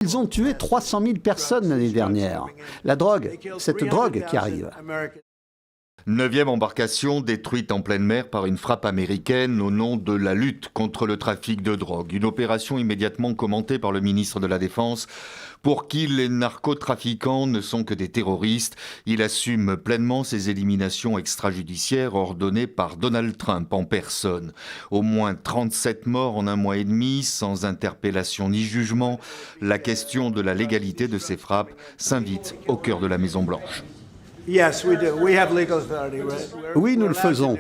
Ils ont tué 300 000 personnes l'année dernière. La drogue, cette drogue qui arrive. 9e embarcation détruite en pleine mer par une frappe américaine au nom de la lutte contre le trafic de drogue. Une opération immédiatement commentée par le ministre de la Défense, pour qui les narcotrafiquants ne sont que des terroristes. Il assume pleinement ces éliminations extrajudiciaires ordonnées par Donald Trump en personne. Au moins 37 morts en 1 mois et demi, sans interpellation ni jugement. La question de la légalité de ces frappes s'invite au cœur de la Maison-Blanche. Oui, nous le faisons.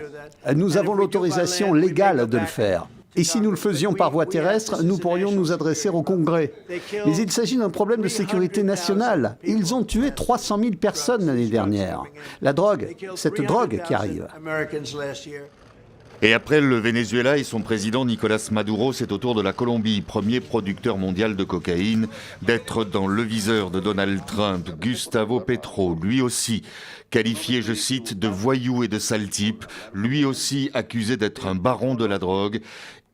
Nous avons l'autorisation légale de le faire. Et si nous le faisions par voie terrestre, nous pourrions nous adresser au Congrès. Mais il s'agit d'un problème de sécurité nationale. Ils ont tué 300 000 personnes l'année dernière. La drogue, cette drogue qui arrive. Et après le Venezuela et son président Nicolás Maduro, c'est au tour de la Colombie, premier producteur mondial de cocaïne, d'être dans le viseur de Donald Trump. Gustavo Petro, lui aussi qualifié, je cite, de voyou et de sale type, lui aussi accusé d'être un baron de la drogue,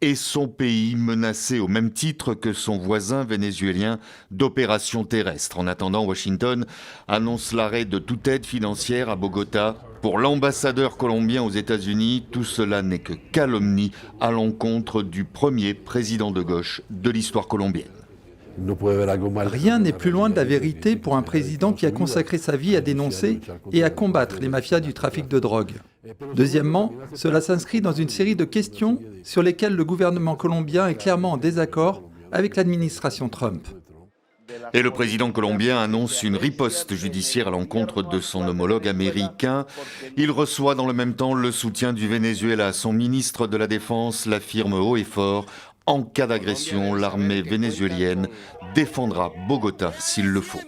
et son pays menacé au même titre que son voisin vénézuélien d'opérations terrestres. En attendant, Washington annonce l'arrêt de toute aide financière à Bogota. Pour l'ambassadeur colombien aux États-Unis, tout cela n'est que calomnie à l'encontre du premier président de gauche de l'histoire colombienne. Rien n'est plus loin de la vérité pour un président qui a consacré sa vie à dénoncer et à combattre les mafias du trafic de drogue. Deuxièmement, cela s'inscrit dans une série de questions sur lesquelles le gouvernement colombien est clairement en désaccord avec l'administration Trump. Et le président colombien annonce une riposte judiciaire à l'encontre de son homologue américain. Il reçoit dans le même temps le soutien du Venezuela. Son ministre de la Défense l'affirme haut et fort. En cas d'agression, l'armée vénézuélienne défendra Bogota s'il le faut.